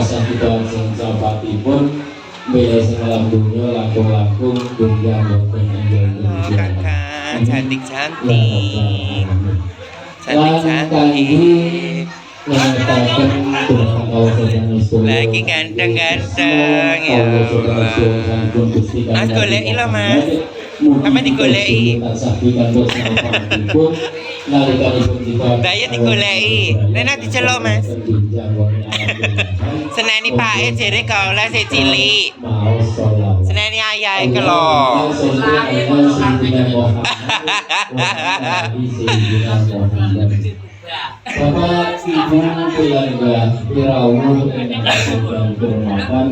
Asal kita sing sahabatipun bela sing alam dunia langkung-langkung dunia boten enjol. Kakak cantik-cantik. Cantik-cantik. Lagi ganteng-ganteng ya Allah. Mas goleki lo mas. Apa digoleki? Daya digoleki. Rena diceluk mas. Seneni pake jere gaula sik cilik. Seneni ayahe kelo. Bapak Ibu keluarga Firawun yang berhormatan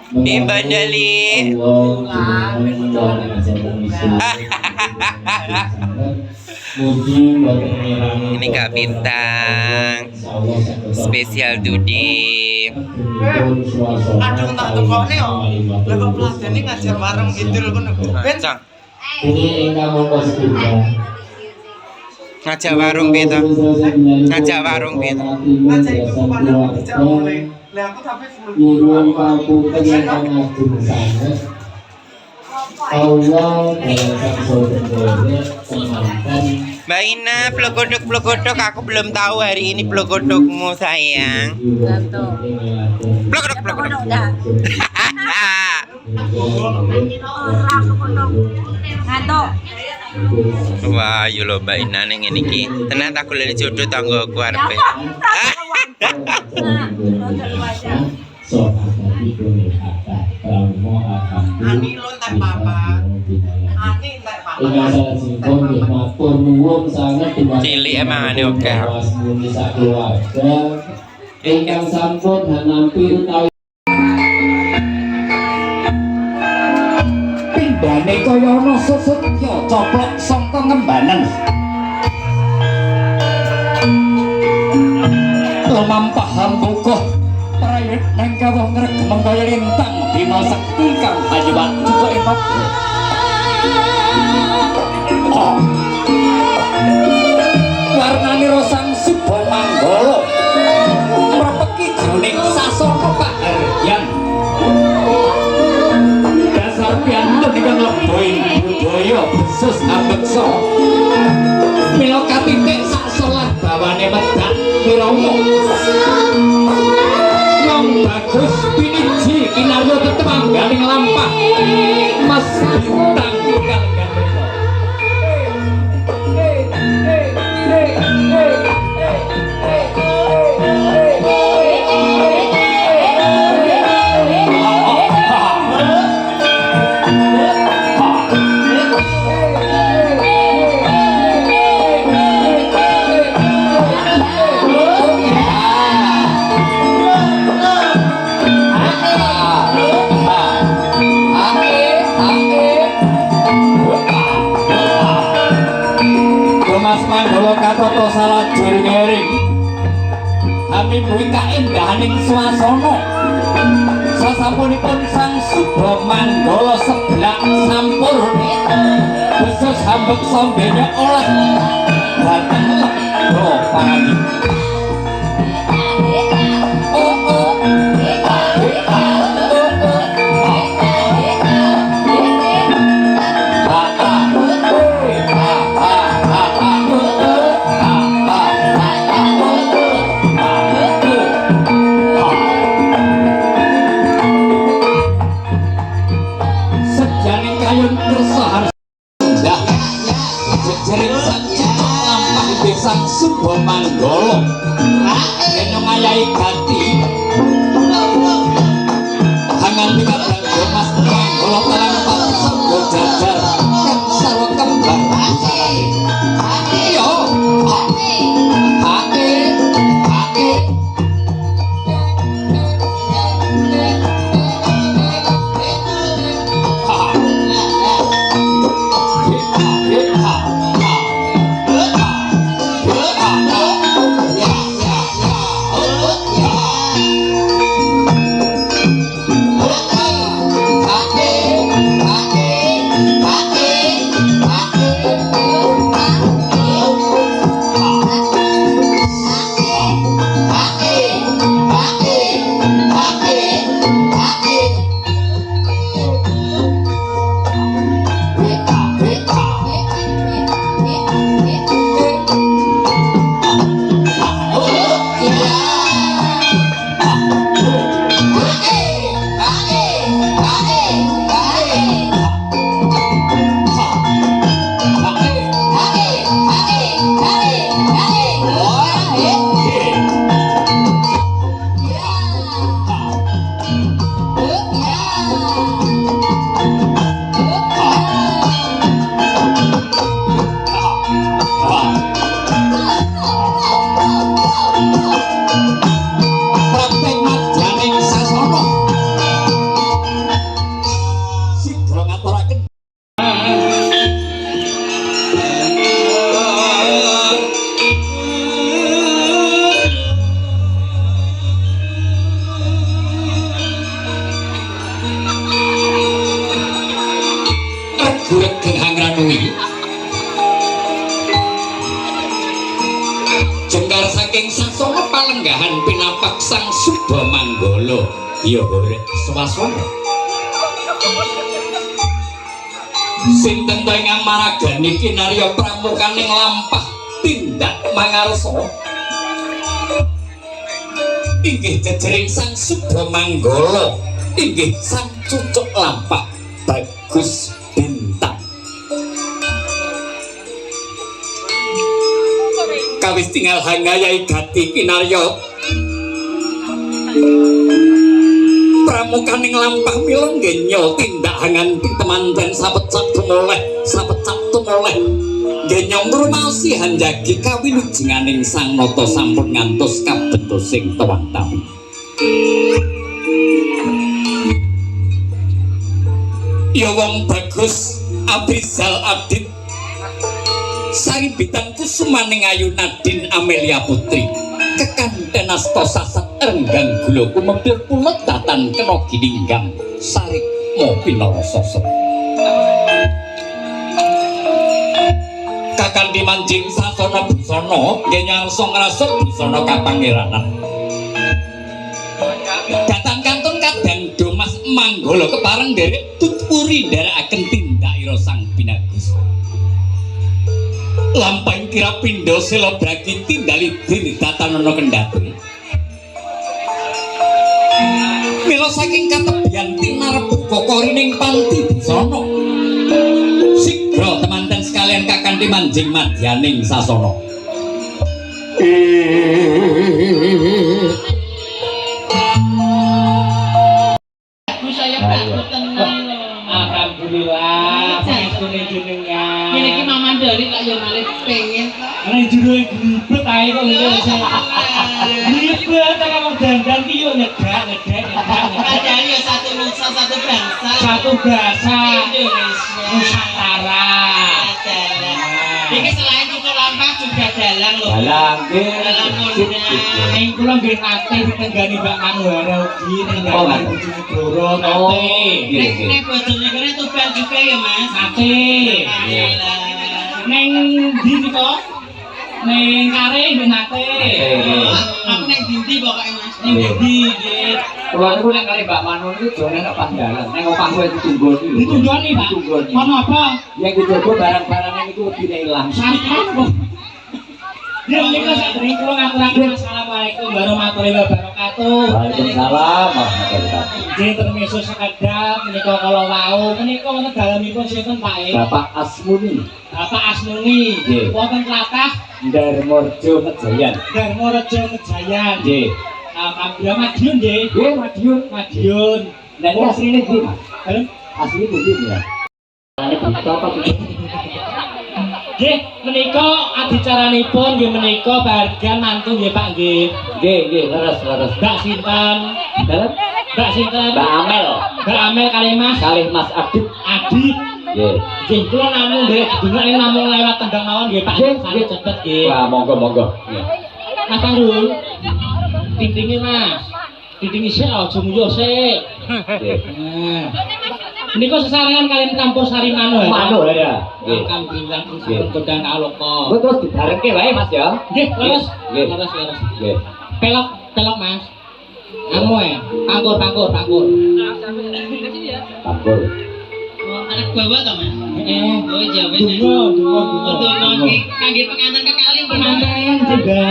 Mbak Dali. Ini Kak Bintang spesial Dudi. Aduh tak tekone yo. Lah kok peladene ngajar warung gitu lho kono. Ben. Ini ingkang monggo sedaya. Ngajak warung beda. Ngajak warung beda. Ngajak iku pada dijak oleh. Lah aku tapi Nyuwun pamunten ingkang ageng sanget. Allah dalam saudara temankan. Mbak Ina, plogodok aku belum tahu hari ini plogodokmu sayang. Plogodok. Wah, yo lho Mbak Ina ning ngene iki. Tenan tak golek jodoh tanggoku arepe. Ani lo tak papa. Ani tak papa. Cilik emangane oke. Ingkang sampun nampi utawi pindhane kaya ana susutya coplok saka ngembanan. Lumampahan bukuh prayit nang kawong ngregem kaya lintang dina sekti kang hanyuwat juga enak. Warnane rosang Suba Manggala mrepeki jroning sasana paharyan. Dasar piantun ingkang leboing budaya besus ambeksa. Mila katitik sak solah bawane medhak Wirama. Wong bagus piniji kinarya tetepangganing lampah Mas Bintang kang gandrena. Mas Manggala katata salajur ngering Ami kuwi kaendahaning swasana sasampunipun Sang Suba Manggala seblak sampurna besus hambeksa benya oleh dhateng lebra pangani. Sang Suba Manggala kena ngayahi gati hangan dikabang Mas Manggala talang pak sanggo jajar kang sarwa kembang yo hake palenggahan pinapak Sang Sudha Manggala ya horek swasana sinten to ingkang maragani kinarya pramukaning lampah tindak mangarsa inggih jejering Sang Sudha Manggala inggih Sang Cucuk Lampah Bagus Bintang kawis tinggal hangayai gati kinarya pramukaning lampah mila ngenya tindak hangan temanten sapecap tumoleh ngenya ngrumaosi hanjagi kawilujenganing Sang Nata sampun ngantos kabetosing tawang-tawang ya wong bagus Abrizal Adit Sari Bintang Kusumaning Ayu Nadine Amelia Putri kekanten asta sasat renggang gula kumempil pulet datan kena gininggam sarik mopi narasa kakandhi manjing sasana busana ngenyarsa ngrasa busana kapangeranan datan kantun kadang Domas Manggala kepareng derek tutpuri nderekaken tindak ira Sang Binagus lampahing kira pindha sela bragi tindali dene datanana kendhati mila saking katebian tinarep kokorining panti busana sigra temanten sekalian kakandhi manjing madyaning sasana alhamdulillah panjenengan jenengan ngene iki Mama Dari tak yo malih pengen ana jero gribet ae kok gribet ta wong dandan ki yo nyegak padahal yo satu nusa satu bangsa Indonesia Nusantara iki selain Cucuk Lampah juga dalang lho dalang ning kula nggih nate ditenggani Mbak Manuhara ugi tenggani Bojonegoro nate nek Bojonegoro Tuban juga ya Mas nate ning ndi nika ning Kare nggih nate aku ning Dinti pokoke Mas ning ndi nggih kula niku nek kali Mbak Manun iki jane nek panggalan nek opah kowe ditunggoni ditunggoni Pak ono apa yang dijogo barang-barangnya niku wedi ilang sampeyan ya niku sadurunge kula ngaturaken assalamualaikum warahmatullahi wabarakatuh. Waalaikumsalam warahmatullahi wabarakatuh. Nggih termisu sekedhap menika kala wau menika wonten dalemipun sinten Pak E? Bapak Asmuni. Bapak Asmuni. Nggih. Wonten tlatah Darmorejo Mejayan. Darmorejo Mejayan. Nggih. Alhamdulillah Madiun nggih. Nggih Madiun. Madiun. Lah ini asline ndi, Mas? Dalem Asline pundi ya? Ini berita apa Bu? nggih menika adicaranipun nggih menika bagian mantu nggih Pak nggih. Nggih, leres. Mbak sinten? Dalem Mbak sinten? Mbak Amel. Mbak Amel kalih Mas Adit. Adit. Nggih. Nggih kula namung nggih dengar namung lewat tendang mawon nggih Pak. Sami cepet nggih. Wah, monggo. Nggih. Mas Tanggul. Tintinge Mas. Tintinge sik aja muyo sik. Nggih. Nah. Menika sesarengan kalian Kampung Sari Mano ya. Mano ya. Nggih. Alhamdulillah Nggih. godang kaloko. Terus dibarengke wae Mas ya. Nggih, leres. Nggih. Leres. Nggih. Pelok Mas. Anu pangkur. Pangkur. anak bawa ta Mas oh jawabe Dungo. nggih kangge pengantin kekalih Pengantin juga.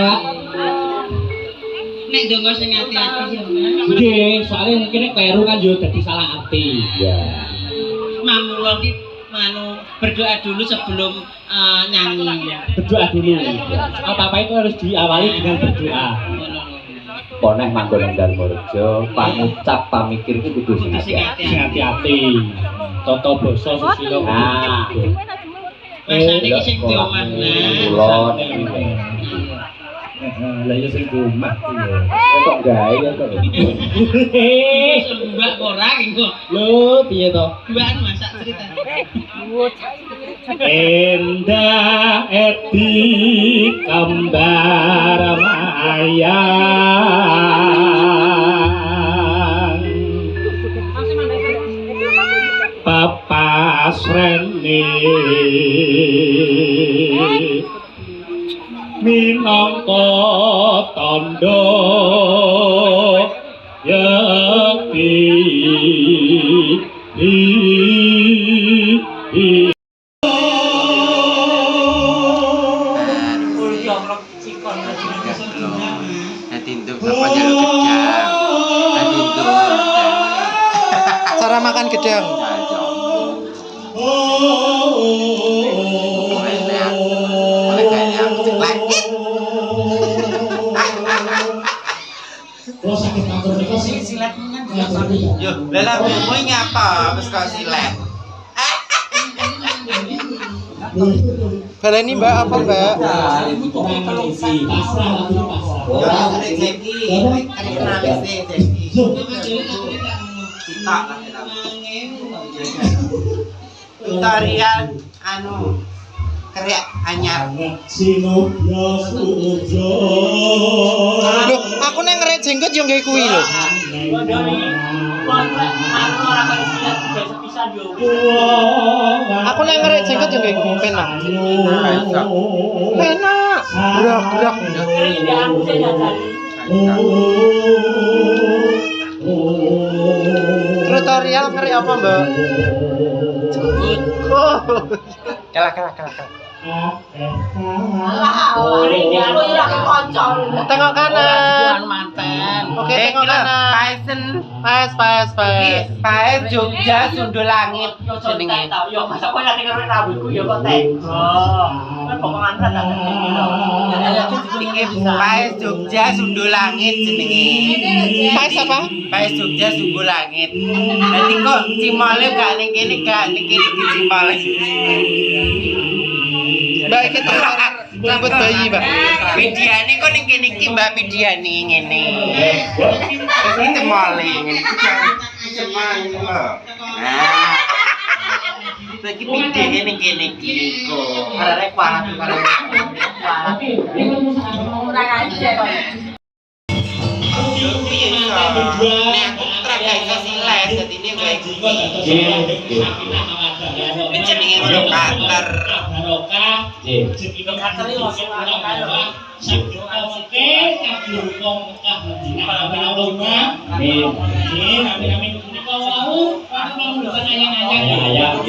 nek donga sing ati-ati ya Mas Nggih, soalnya mungkin kleru kan yo dadi salah arti. Ya. mamula ki berdoa dulu sebelum nyanyi Berdoa dulu. Apa-apa itu harus diawali dengan berdoa. Poneh manggon nang Darmorejo, pangucap pamikir itu kudu sing Sing hati-hati. Tata basa susila. Nah. Masane iki sing diomah Kulon. Lah ya sing omah ku ya. Kok gawe ya kok. mbak ora engko Lho, piye to? mbak masak cerita Endah eti kembar mayang Papas rene minangka tandha Nanti itu bapak jalur gedang. Nanti itu Cara makan gedang. Kalau sakit kanker niku sing silet Yo, lha mau ngapa wis kok silet. Baleni Mbak apa Mbak? Tutorial anu karya anyar. Loh, aku nang ngerek jenggot yo nggae kuwi lho. Aku nang ngerek jenggot yo nggae penak. Penak. Gerak-gerak. Tutorial ngerek apa, Mbak? Oh. Kalah. Tengok kanan. Oke, tengok kanan. Paisen, Pas. Paes Jogja Sundul Langit jenenge. Yo masa kok lagi ngerti rambutku yo kok tega. Kan pokokan rada Iki Paes Jogja Sundul Langit jenenge. Pas apa? Paes Jogja Sundul Langit. Nanti kok cimole gak ning kene cimole. Mbak iki rambut bayi, Mbak. Videane kok ning kene iki Mbak videane ngene. Terus iki cimole ngene. Cimole lho. Nah. Lagi videane ning kene iki kok. Arek kualat. kurang aja kok. Nek aku teragak silet dadi ini kayak gini. Jenenge ngono kater. Barokah. Jenenge kater iki wong barokah. Sabdo oke, kabur wong Mekah Madinah Allahumma. Amin. Amin. Menika wau, ana pamulukan ayang-ayang.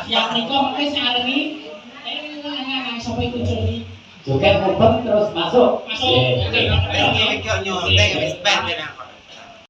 Siap menika mengke sareni. Sampai itu jeli. Joget ngumpet terus masuk. Iki nyontek wis ben aku.